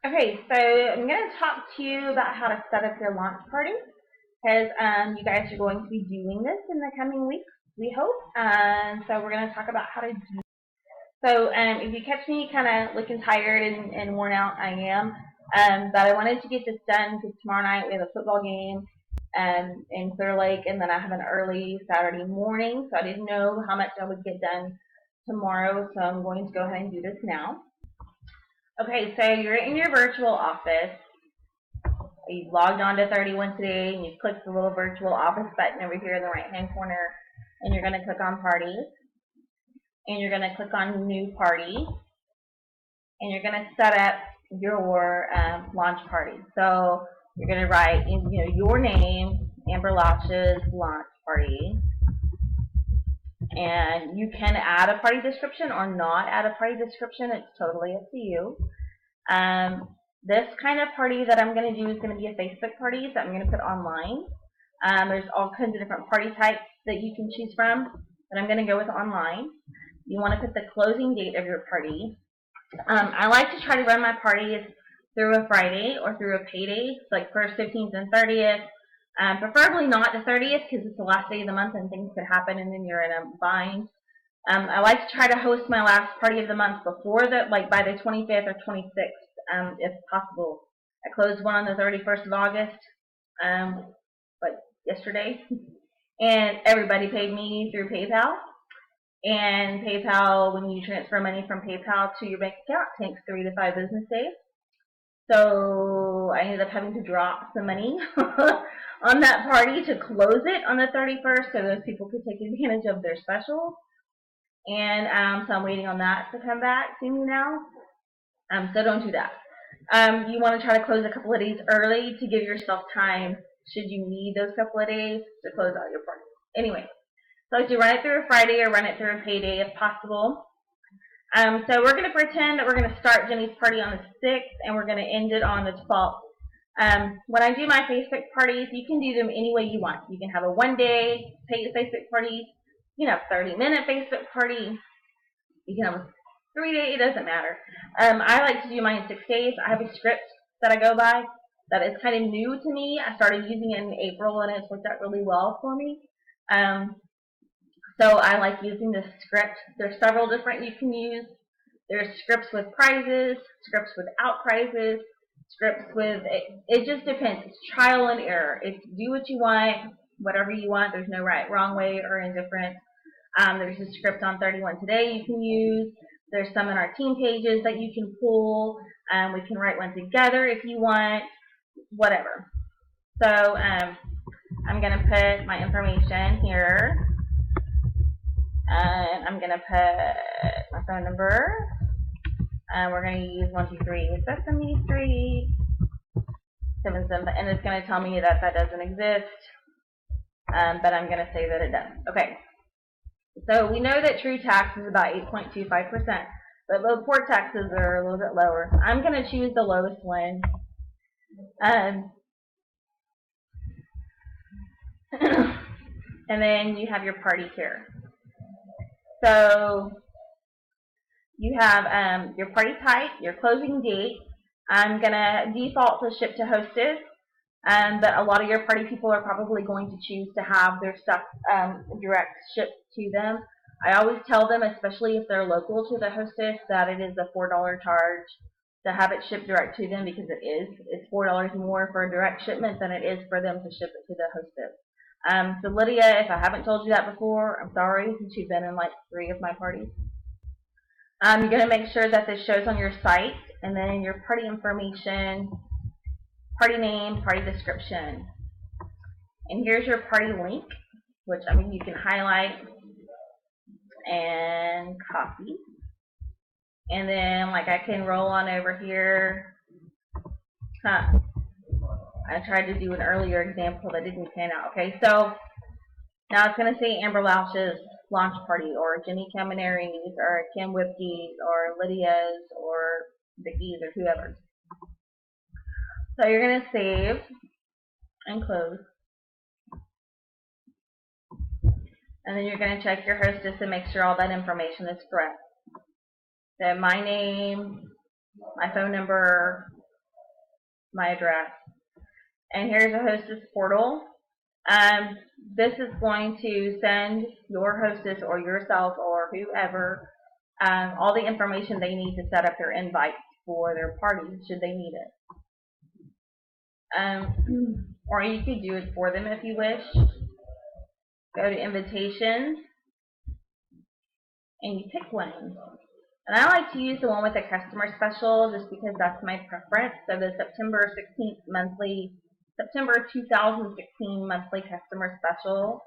Okay, so I'm going to talk to you about how to set up your launch party because you guys are going to be doing this in the coming weeks, we hope. And so we're going to talk about how to do. So if you catch me kind of looking tired and worn out, I am. But I wanted to get this done because tomorrow night we have a football game in Clear Lake, and then I have an early Saturday morning, so I didn't know how much I would get done tomorrow. So I'm going to go ahead and do this now. Okay, so you're in your virtual office. You logged on to 31 today, and you click the little virtual office button over here in the right-hand corner, and you're going to click on Parties, and you're going to click on New Party, and you're going to set up your launch party. So you're going to write your name, Amber Latch's launch party, and you can add a party description or not add a party description. It's totally up to you. This kind of party that I'm going to do is going to be a Facebook party that I'm going to put online. There's all kinds of different party types that you can choose from, but I'm going to go with online. You want to put the closing date of your party. I like to try to run my parties through a Friday or through a payday, like 1st, 15th, and 30th. Preferably not the 30th because it's the last day of the month and things could happen and then you're in a bind. I like to try to host my last party of the month before like by the 25th or 26th, if possible. I closed one on the 31st of August, like yesterday, and everybody paid me through PayPal. And PayPal, when you transfer money from PayPal to your bank account, takes 3 to 5 business days. So I ended up having to drop some money on that party to close it on the 31st so those people could take advantage of their specials. And so I'm waiting on that to come back to me now. So don't do that. You want to try to close a couple of days early to give yourself time should you need those couple of days to close out your party. Anyway, so if you run it through a Friday or run it through a payday if possible. So we're going to pretend that we're going to start Jenny's party on the 6th and we're going to end it on the 12th. When I do my Facebook parties, you can do them any way you want. You can have a one-day Facebook party. You can have a 30-minute Facebook party. You can have a 3-day. It doesn't matter. I like to do mine in 6 days. I have a script that I go by that is kind of new to me. I started using it in April, and it's worked out really well for me. So I like using this script. There's several different you can use. There's scripts with prizes, scripts without prizes, scripts with, it just depends. It's trial and error. It's do what you want, whatever you want. There's no right, wrong way, or indifferent. There's a script on 31 Today you can use. There's some in our team pages that you can pull. We can write one together if you want, whatever. So I'm going to put my information here. I'm going to put my phone number. We're going to use 123 Sesame Street, 77, and it's going to tell me that that doesn't exist, but I'm going to say that it does. Okay, so we know that true tax is about 8.25%, but low port taxes are a little bit lower. I'm going to choose the lowest one. And then you have your party here. So you have your party type, your closing date. I'm going to default to ship to hostess, but a lot of your party people are probably going to choose to have their stuff direct shipped to them. I always tell them, especially if they're local to the hostess, that it is a $4 charge to have it shipped direct to them because it is. It's $4 more for a direct shipment than it is for them to ship it to the hostess. So Lydia, if I haven't told you that before, I'm sorry, since you've been in like 3 of my parties. You're going to make sure that this shows on your site, and then your party information, party name, party description. And here's your party link, which you can highlight and copy. And then I can roll on over here. I tried to do an earlier example that didn't pan out. Okay, so now it's going to say Amber Latch's launch party, or Jenny Camineri's, or Kim Whipke's, or Lydia's, or Vicky's, or whoever's. So you're going to save and close. And then you're going to check your hostess and make sure all that information is correct. So my name, my phone number, my address. And here's a hostess portal. This is going to send your hostess or yourself or whoever all the information they need to set up their invites for their party, should they need it. Or you could do it for them if you wish. Go to invitations, and you pick one. And I like to use the one with the customer special just because that's my preference. So the September 2016 monthly customer special.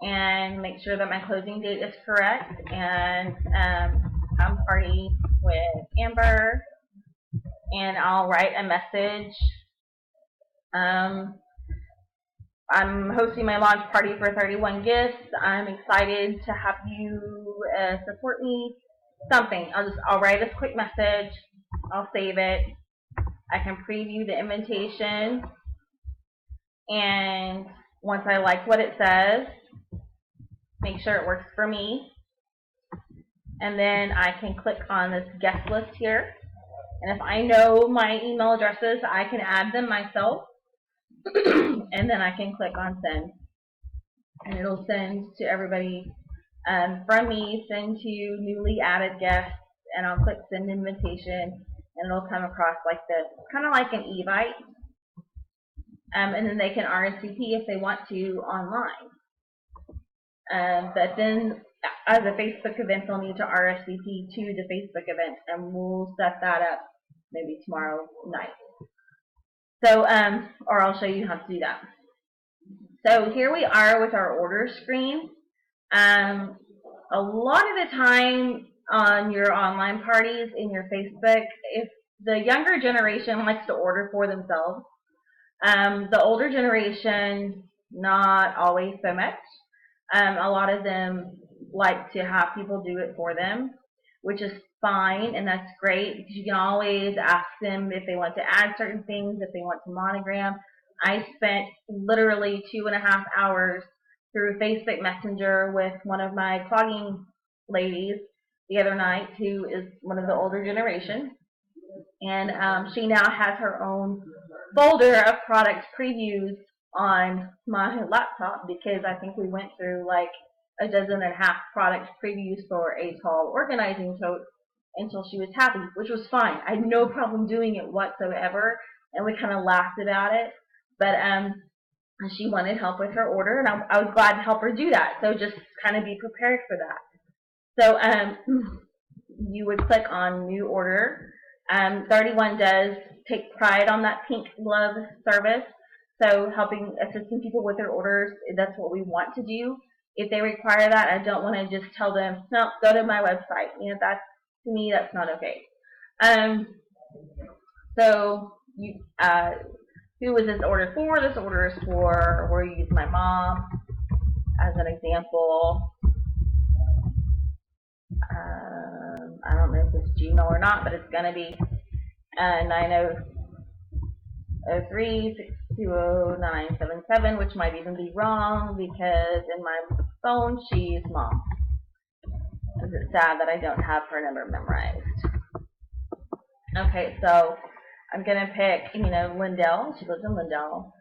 And make sure that my closing date is correct. And come party with Amber. And I'll write a message. I'm hosting my launch party for 31 gifts. I'm excited to have you support me. Something. I'll write a quick message. I'll save it. I can preview the invitation. And once I like what it says, make sure it works for me. And then I can click on this guest list here. And if I know my email addresses, I can add them myself. And then I can click on send. And it'll send to everybody from me, send to newly added guests, and I'll click send invitation, and it'll come across like this, kind of like an Evite. And then they can RSVP if they want to online. But then as a Facebook event, they'll need to RSVP to the Facebook event, and we'll set that up maybe tomorrow night. So, or I'll show you how to do that. So here we are with our order screen. A lot of the time on your online parties in your Facebook, if the younger generation likes to order for themselves, the older generation, not always so much. A lot of them like to have people do it for them, which is fine, and that's great because you can always ask them if they want to add certain things, if they want to monogram. I spent literally 2.5 hours through Facebook Messenger with one of my clogging ladies the other night, who is one of the older generation, and she now has her own folder of product previews on my laptop because I think we went through like 12.5 product previews for a tall organizing tote until she was happy, which was fine. I had no problem doing it whatsoever, and we kind of laughed about it. But she wanted help with her order, and I was glad to help her do that. So just kind of be prepared for that. So you would click on New Order. 31 does take pride on that pink glove service. So assisting people with their orders, that's what we want to do. If they require that, I don't want to just tell them, no, go to my website. You know, to me, that's not okay. So who was this order for? This order is for, we'll use my mom as an example. I don't know if it's Gmail or not, but it's going to be 903-620-977, which might even be wrong because in my phone she's mom. Is it sad that I don't have her number memorized? Okay, so I'm going to pick, Lindell. She lives in Lindell.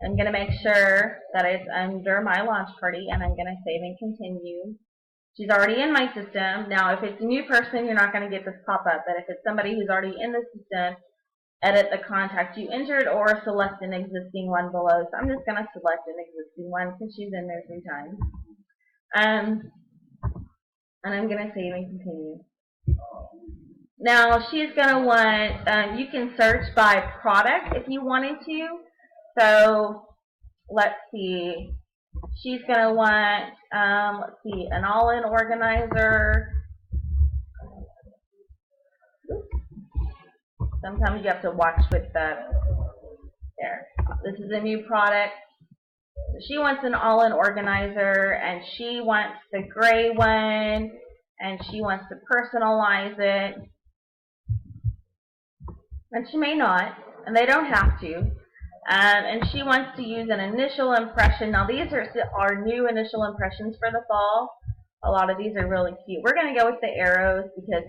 I'm going to make sure that it's under my launch party, and I'm going to save and continue. She's already in my system. Now, if it's a new person, you're not going to get this pop-up. But if it's somebody who's already in the system, edit the contact you entered or select an existing one below. So I'm just going to select an existing one because she's in there 3 times. And I'm going to save and continue. Now, she's going to want, you can search by product if you wanted to. So, let's see. She's going to want, an all-in organizer. Sometimes you have to watch with there. This is a new product. So she wants an all-in organizer, and she wants the gray one, and she wants to personalize it. And she may not, and they don't have to. And she wants to use an initial impression. Now, these are new initial impressions for the fall. A lot of these are really cute. We're going to go with the arrows because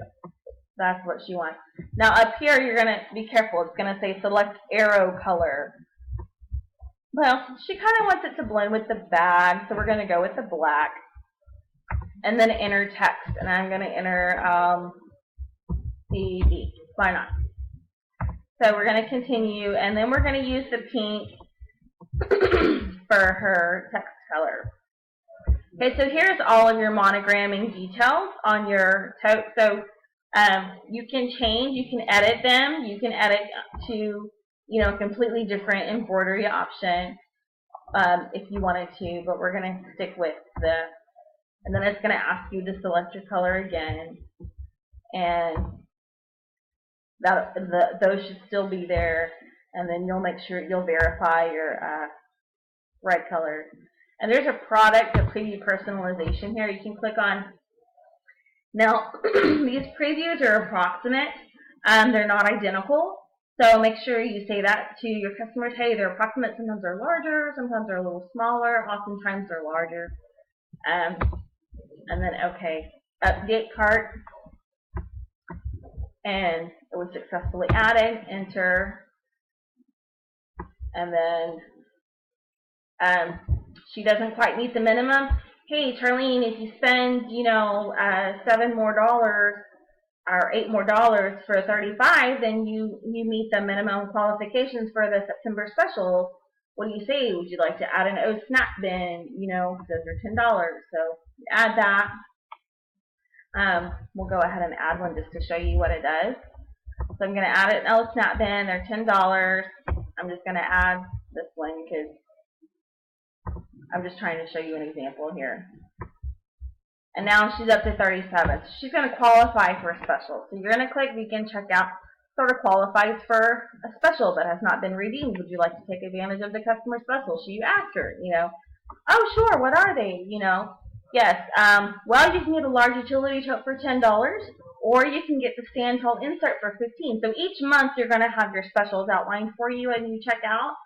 That's what she wants. Now up here, you're going to be careful. It's going to say select arrow color. Well, she kind of wants it to blend with the bag, so we're going to go with the black. And then enter text, and I'm going to enter CD. Why not? So we're going to continue, and then we're going to use the pink for her text color. Okay, so here's all of your monogramming details on your tote. So you can change, you can edit them, you can edit to, a completely different embroidery option if you wanted to, but we're going to stick with and then it's going to ask you to select your color again, and those should still be there, and then you'll make sure you'll verify your right color. And there's a product, a preview personalization here you can click on. Now, these previews are approximate. They're not identical. So make sure you say that to your customers. Hey, they're approximate. Sometimes they're larger. Sometimes they're a little smaller. Oftentimes they're larger. And then, okay, update cart. And it was successfully added. Enter. And then she doesn't quite meet the minimum. Hey, Charlene, if you spend, $7 more or $8 more for 35, then you meet the minimum qualifications for the September special. What do you say? Would you like to add an O Snap bin? Those are $10. So add that. We'll go ahead and add one just to show you what it does. So I'm going to add an O Snap bin. They're $10. I'm just going to add this one because I'm just trying to show you an example here. And now she's up to 37. So she's going to qualify for a special. So you're going to click Begin Checkout. Sort of qualifies for a special that has not been redeemed. Would you like to take advantage of the customer special? So you ask her, oh, sure, what are they? Yes. Well, you can get a large utility tote for $10, or you can get the stand tall insert for $15. So each month you're going to have your specials outlined for you and you check out.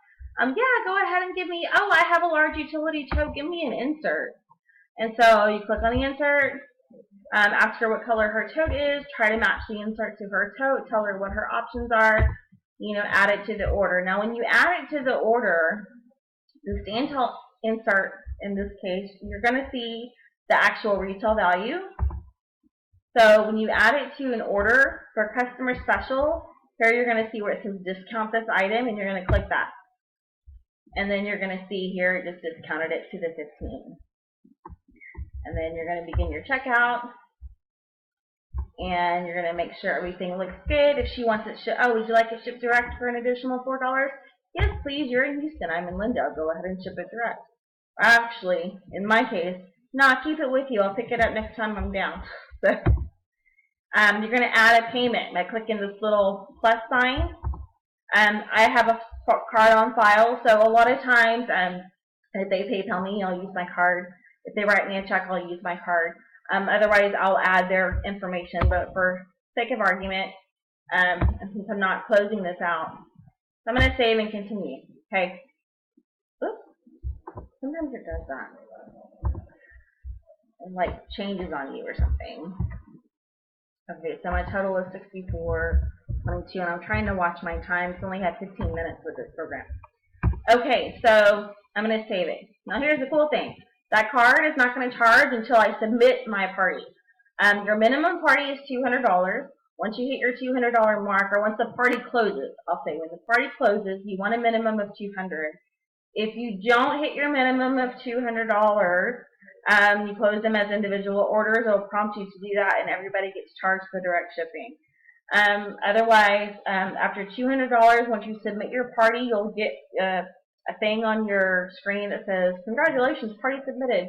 Yeah, go ahead and give me, oh, I have a large utility tote, give me an insert. And so you click on the insert, ask her what color her tote is, try to match the insert to her tote, tell her what her options are, add it to the order. Now when you add it to the order, the stand tall insert, in this case, you're going to see the actual retail value. So when you add it to an order for customer special, here you're going to see where it says discount this item, and you're going to click that. And then you're going to see here it just discounted it to the 15. And then you're going to begin your checkout. And you're going to make sure everything looks good. If she wants it shipped, oh, would you like it shipped direct for an additional $4? Yes, please. You're in Houston. I'm in Lindale. Go ahead and ship it direct. Actually, in my case, no, keep it with you. I'll pick it up next time I'm down. So, you're going to add a payment by clicking this little plus sign. I have a card on file, so a lot of times if they PayPal me, I'll use my card. If they write me a check, I'll use my card. Otherwise, I'll add their information, but for sake of argument, and since I'm not closing this out, so I'm going to save and continue. Okay. Oops. Sometimes it does that. It like changes on you or something. Okay, so my total is 64.22, and I'm trying to watch my time. It's only had 15 minutes with this program. Okay, so I'm going to save it. Now here's the cool thing. That card is not going to charge until I submit my party. Your minimum party is $200. Once you hit your $200 mark, or once the party closes, I'll say when the party closes, you want a minimum of $200. If you don't hit your minimum of $200, you close them as individual orders. It'll prompt you to do that, and everybody gets charged for direct shipping. Otherwise, after $200, once you submit your party, you'll get a thing on your screen that says, congratulations, party submitted.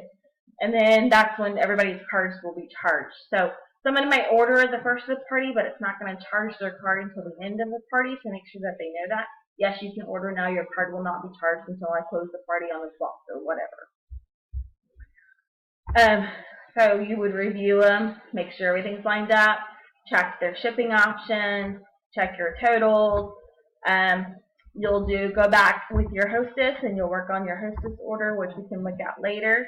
And then that's when everybody's cards will be charged. So someone might order the first of the party, but it's not going to charge their card until the end of the party, so make sure that they know that. Yes, you can order now. Your card will not be charged until I close the party on the 12th or whatever. So you would review them, make sure everything's lined up, check their shipping options, check your totals. You'll go back with your hostess and you'll work on your hostess order, which we can look at later.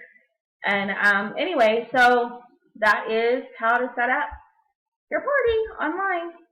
And anyway, so that is how to set up your party online.